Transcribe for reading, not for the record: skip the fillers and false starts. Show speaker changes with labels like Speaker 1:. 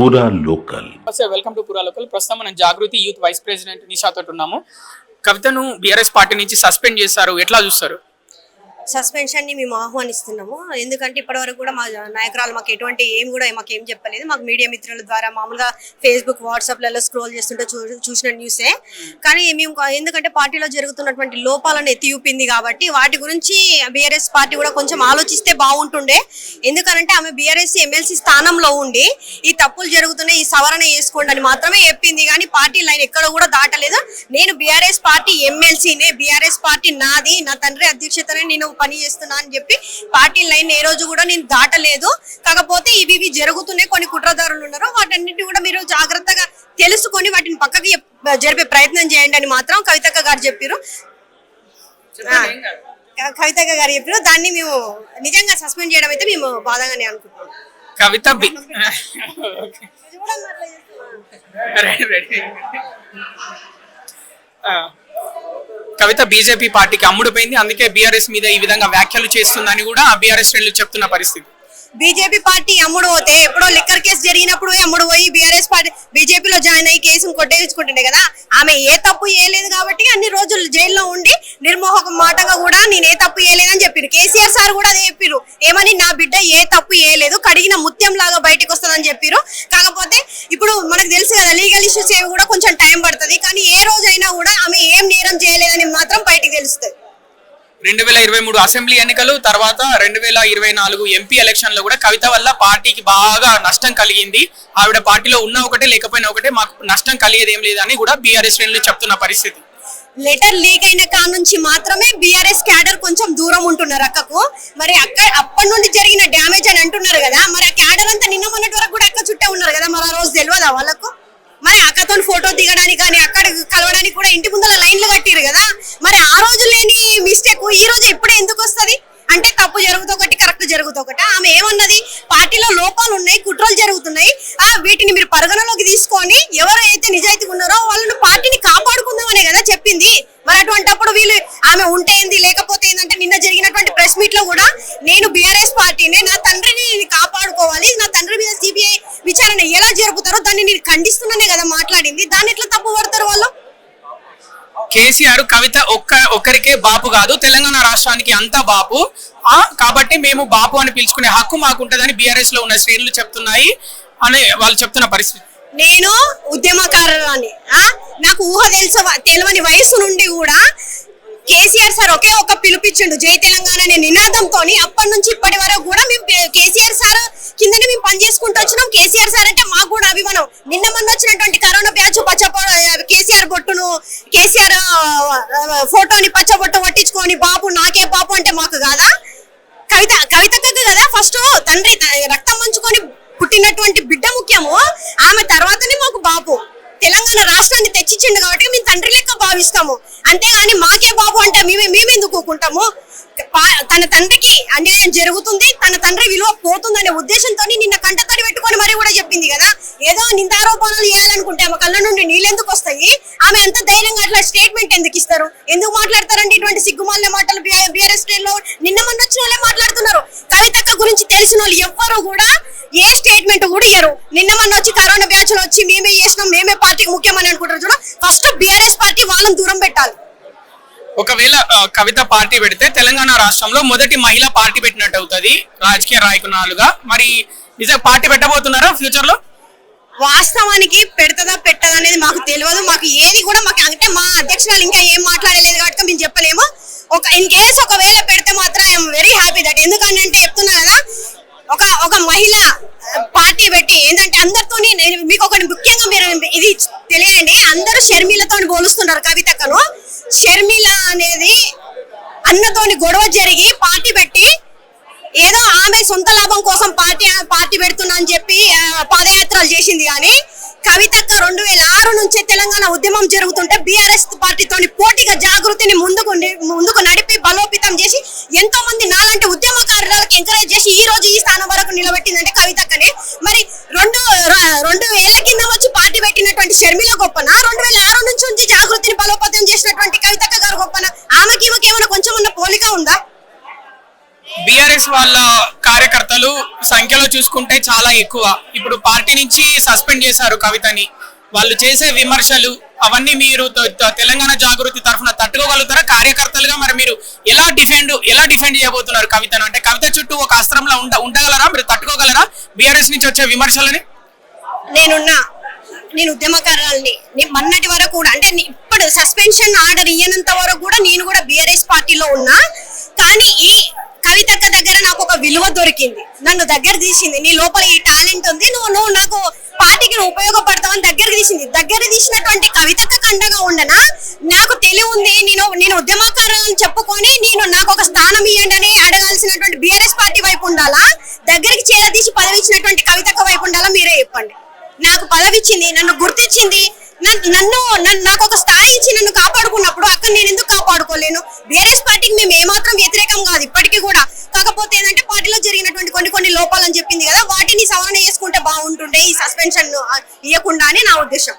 Speaker 1: పూరా local.
Speaker 2: Welcome to పూరా local. ప్రస్తుతం మనం జాగృతి యూత్ వైస్ ప్రెసిడెంట్ నిషా తోటి ఉన్నాము. కవితను బీఆర్ఎస్ పార్టీ నుంచి సస్పెండ్ చేశారు, ఎట్లా చూస్తారు?
Speaker 3: సస్పెన్షన్ ని మేము ఆహ్వానిస్తున్నాము. ఎందుకంటే ఇప్పటివరకు కూడా మా నాయకురాలు మాకు ఎటువంటి మాకేం చెప్పలేదు. మాకు మీడియా మిత్రుల ద్వారా మామూలుగా ఫేస్బుక్ వాట్సాప్లలో స్క్రోల్ చేస్తుంటే చూసిన న్యూసే. కానీ మేము ఎందుకంటే పార్టీలో జరుగుతున్నటువంటి లోపాలను ఎత్తి చూపింది కాబట్టి వాటి గురించి బీఆర్ఎస్ పార్టీ కూడా కొంచెం ఆలోచిస్తే బాగుంటుండే. ఎందుకంటే ఆమె బీఆర్ఎస్ ఎమ్మెల్సీ స్థానంలో ఉండి ఈ తప్పులు జరుగుతున్నాయి, ఈ సవరణ చేసుకోండి అని మాత్రమే చెప్పింది. కానీ పార్టీ లైన్ ఎక్కడ కూడా దాటలేదు. నేను బీఆర్ఎస్ పార్టీ ఎమ్మెల్సీనే, బీఆర్ఎస్ పార్టీ నాది, నా తండ్రి అధ్యక్షతనే నేను పని చేస్తున్నా అని చెప్పి పార్టీ లైన్ ఏ రోజు కూడా నేను దాటలేదు. కాకపోతే ఇవి జరుగుతున్నాయి, కొన్ని కుట్రదారులు ఉన్నారు, వాటన్నిటిని కూడా మీరు జాగ్రత్తగా తెలుసుకొని వాటిని పక్కకి జరిపే ప్రయత్నం చేయండి అని మాత్రం కవితక్క గారు చెప్పారు. దాన్ని మేము నిజంగా సస్పెండ్ చేయడం అయితే మేము బాధగానే అనుకుంటున్నాం.
Speaker 2: కవిత బీజేపీ పార్టీకి అమ్ముడుపోయింది, అందుకే బీఆర్ఎస్ మీద ఈ విధంగా వ్యాఖ్యలు చేస్తుందని కూడా బీఆర్ఎస్ శ్రేణులు చెప్తున్న పరిస్థితి.
Speaker 3: బీజేపీ పార్టీ అమ్ముడు పోతే ఎప్పుడో లిక్కర్ కేసు జరిగినప్పుడు అమ్ముడు పోయి బీఆర్ఎస్ పార్టీ బీజేపీలో జాయిన్ అయ్యి కేసును కొట్టేసుకుంటుండే కదా. ఆమె ఏ తప్పు చేయలేదు కాబట్టి అన్ని రోజులు జైల్లో ఉండి నిర్మోహక మాటగా కూడా నేను ఏ తప్పు చేయలేదని చెప్పారు. కేసీఆర్ సార్ కూడా అదే చెప్పారు, ఏమని నా బిడ్డ ఏ తప్పు చేయలేదు, కడిగిన ముత్యం లాగా బయటకు వస్తుందని చెప్పారు. కాకపోతే ఇప్పుడు మనకు తెలుసు కదా, లీగల్ ఇష్యూస్ ఏవి కూడా కొంచెం టైం పడుతుంది. కానీ ఏ రోజైనా కూడా ఆమె ఏం నేరం చేయలేదని మాత్రం బయటకు తెలుస్తుంది.
Speaker 2: 2023 అసెంబ్లీ ఎన్నికలు తర్వాత 2024 ఎంపీ ఎలక్షన్ లో కూడా కవిత వల్ల పార్టీకి బాగా నష్టం కలిగింది. ఆవిడ పార్టీలో ఉన్న ఒకటే లేకపోయినా ఒకటే, మాకు నష్టం కలిగేది ఏం లేదని కూడా బీఆర్ఎస్ శ్రేణులు చెప్తున్న పరిస్థితి.
Speaker 3: లెటర్ లీక్ అయిన కా నుంచి మాత్రమే బీఆర్ఎస్ క్యాడర్ కొంచెం దూరం ఉంటున్నారు అక్కకు. మరి అప్పటి నుండి జరిగిన డ్యామేజ్ అని అంటున్నారు కదా, మరి ఆ క్యాడర్ అంతా నిన్న మొన్నటి వరకు కూడా అక్క చుట్టే ఉన్నారు కదా, మరి ఆ రోజు తెలియదా వాళ్ళకు? మరి అక్కతో ఫోటో దిగడానికి కానీ అక్కడ కలవడానికి కూడా ఇంటి ముందర లైన్లు కట్టిరు కదా. మరి ఆ రోజు లేని మిస్టేక్ ఈ రోజు ఇప్పుడే ఎందుకు వస్తుంది? అంటే తప్పు జరుగుతూ ఒకటి, కరెక్ట్ జరుగుతూ ఒకటి. ఆమె ఏమన్నది, పార్టీలో లోపాలు ఉన్నాయి, కుట్రలు జరుగుతున్నాయి, వీటిని మీరు పరిగణలోకి తీసుకొని ఎవరైతే నిజాయితీగా ఉన్నారో వాళ్ళని పార్టీని కాపాడుకుందామనే కదా చెప్పింది. మరి అటువంటిప్పుడు వీళ్ళు ఆమె ఉంటే ఏంది లేకపోతే ఏంటంటే, నిన్న జరిగినటువంటి ప్రెస్ మీట్ లో కూడా నేను బీఆర్ఎస్ పార్టీనే, నా తండ్రిని కాపాడుకోవాలి, నా తండ్రి మీద సిబిఐ విచారణ ఎలా జరుపుతారో దాన్ని నేను ఖండిస్తున్నానే కదా మాట్లాడింది. దాన్ని ఎట్లా తప్పు పడతారు వాళ్ళు?
Speaker 2: కేసీఆర్ కవిత ఒక్కరికే బాపు కాదు, తెలంగాణ రాష్ట్రానికి అంతా బాపు, కాబట్టి మేము బాపు అని పిలుచుకునే హక్కు మాకుంటదని బీఆర్ఎస్ లో ఉన్న శ్రేణులు చెప్తున్నాయి అని వాళ్ళు చెప్తున్న పరిస్థితి.
Speaker 3: నేను ఉద్యమకారులని, నాకు ఊహ తెలియని వయసు నుండి కూడా కేసీఆర్ సార్ ఒక పిలుపిచ్చిండు జై తెలంగాణ అనే నినాదంతో. అప్పటి నుంచి ఇప్పటి వరకు కూడా మేము కేసీఆర్ సార్ కిందనే మేము పనిచేసుకుంటూ వచ్చినాం. కేసీఆర్ సార్ అంటే మాకు కూడా అభిమానం. నిన్న మొన్న వచ్చినటువంటి కరోనా బ్యాచ్ కేసీఆర్ బొట్టును, కేసీఆర్ ఫోటోని పచ్చబొట్టు పట్టించుకొని బాబు నాకే బాబు అంటే మాకు కాదా? కవితకు కదా ఫస్ట్ తండ్రి రక్తం పంచుకొని పుట్టినటువంటి బిడ్డ ముఖ్యము, ఆమె తర్వాతనే మాకు బాబు. తెలంగాణ రాష్ట్రాన్ని తెచ్చిచ్చిండు కాబట్టి మేము తండ్రి లెక్క భావిస్తాము. అంతేగాని మాకే బాబు అంటే మేమెందుకు ఊకుంటాము? తన తండ్రికి అన్యాయం జరుగుతుంది, తన తండ్రి విలువ పోతుందనే ఉద్దేశంతో నిన్న కంటతడి పెట్టుకొని మరి కూడా చెప్పింది కదా. ఏదో నిందారోపణలు చేయాలనుకుంటే ఆమె కళ్ళ నుండి నీళ్ళు ఎందుకు వస్తాయి? ఆమె ఎంత ధైర్యంగా అట్లా స్టేట్మెంట్ ఎందుకు ఇస్తారు? ఎందుకు మాట్లాడతారంటే ఇటువంటి సిగ్గుమాలిన మాటలు బీఆర్ఎస్ లో నిన్న మొన్న వచ్చిన వాళ్ళే మాట్లాడుతున్నారు. కవితక్క గురించి తెలిసిన వాళ్ళు ఎవ్వరు కూడా ఏ స్టేట్మెంట్ కూడా ఇయ్యరు. నిన్న మొన్న వచ్చి కరోనా బ్యాచ్ లో వచ్చి మేమే చేసినాం, మేమే పార్టీకి ముఖ్యమని అనుకుంటారు చూడ. ఫస్ట్ బీఆర్ఎస్ పార్టీ వాళ్ళని దూరం పెట్టాలి.
Speaker 2: ఒకవేళ కవిత పార్టీ పెడితే తెలంగాణ రాష్ట్రంలో మొదటి మహిళా పార్టీ పెట్టినట్టు అవుతుంది రాజకీయ నాయకురాలుగా. మరి నిజంగా పార్టీ పెట్టబోతున్నారా ఫ్యూచర్ లో?
Speaker 3: వాస్తవానికి పెడతదా పెట్టదా అనేది మాకు తెలియదు. మాకు ఏది కూడా మాకు అంటే మా అధ్యక్షురాలు ఇంకా ఏం మాట్లాడలేదు కాబట్టి మేము చెప్పలేము. ఇన్ కేసు ఒకవేళ పెడితే మాత్రం ఐఎమ్ వెరీ హ్యాపీ దట్. ఎందుకంటే చెప్తున్నా కదా, ఒక మహిళ పార్టీ పెట్టి ఏంటంటే అందరితో మీకు ఒకటి ముఖ్యంగా మీరు ఇది తెలియండి, అందరూ షర్మిలతో పోలుస్తున్నారు కవితక్కను. షర్మిల అనేది అన్నతోని గొడవ జరిగి పార్టీ పెట్టి ఏదో ఆమె సొంత లాభం కోసం పార్టీ పెడుతున్నా అని చెప్పి పాదయాత్రలు చేసింది. కానీ కవితక్క 2006 నుంచే తెలంగాణ ఉద్యమం జరుగుతుంటే బీఆర్ఎస్ పార్టీతో పోటీగా జాగృతిని ముందుకు నడిపి బలోపేతం చేసి ఎంతో మంది నాలాంటి ఉద్యమకారులకు ఎంకరేజ్ చేసి ఈ రోజు ఈ స్థానం వరకు నిలబెట్టిందంటే కవితక్కనే. మరి 2 ఏళ్ల కింద వచ్చి పార్టీ పెట్టినటువంటి షర్మిల గొప్పన, 2006 నుంచి జాగృతిని బలోపేతం చేసినటువంటి కవితక్క గారు గొప్పన? ఆమెకి ఏమైనా కొంచెం ఉన్న పోలిక ఉందా?
Speaker 2: బీఆర్ఎస్ వాళ్ళ కార్యకర్తలు సంఖ్యలో చూసుకుంటే చాలా ఎక్కువ. ఇప్పుడు పార్టీ నుంచి సస్పెండ్ చేశారు కవితని. వాళ్ళు చేసే విమర్శలు అవన్నీ మీరు తెలంగాణ జాగృతి తరఫున తట్టుకోగలుగుతారా? కార్యకర్తలుగా మరి మీరు ఎలా డిఫెండ్ చేయబోతున్నారు కవితను? అంటే కవిత చుట్టూ ఒక అస్త్రంలో ఉండగలరా? మీరు తట్టుకోగలరా బీఆర్ఎస్ నుంచి వచ్చే విమర్శలని?
Speaker 3: నేను ఉద్యమకారులని మొన్నటి వరకు కూడా అంటే ఇప్పుడు సస్పెన్షన్ ఆర్డర్ ఇయ్యనంత వరకు కూడా నేను కూడా బీఆర్ఎస్ పార్టీలో ఉన్నా. కానీ ఈ కవితక్క దగ్గర నాకు ఒక విలువ దొరికింది, నన్ను దగ్గర తీసింది. నీ లోపల ఈ టాలెంట్ ఉంది, నువ్వు నాకు పార్టీకి ఉపయోగపడతావని దగ్గర తీసినటువంటి కవితక్క కండగా ఉండనా? నాకు తెలివి ఉంది, నేను ఉద్యమకారులను చెప్పుకొని నాకు ఒక స్థానం ఇవ్వండి అని అడగాల్సినటువంటి బీఆర్ఎస్ పార్టీ వైపు ఉండాలా? దగ్గరికి చేరదీసి పదవి ఇచ్చినటువంటి కవితక్క వైపు ఉండాలా? మీరే చెప్పండి. నాకు పదవి ఇచ్చింది, నన్ను గుర్తించింది, నాకు ఒక స్థాయి ఇచ్చి నన్ను కాపాడుకున్నప్పుడు అక్కడ నేను ఎందుకు కాపాడుకోలేను? బీఆర్ఎస్ పార్టీకి మేము ఏమాత్రం వ్యతిరేకం కాదు ఇప్పటికీ కూడా. కాకపోతే ఏంటంటే పార్టీలో జరిగినటువంటి కొన్ని లోపాలని చెప్పింది కదా, వాటిని సవరణ చేసుకుంటే బాగుంటుండే ఈ సస్పెన్షన్ ఇవ్వకుండా అని నా ఉద్దేశం.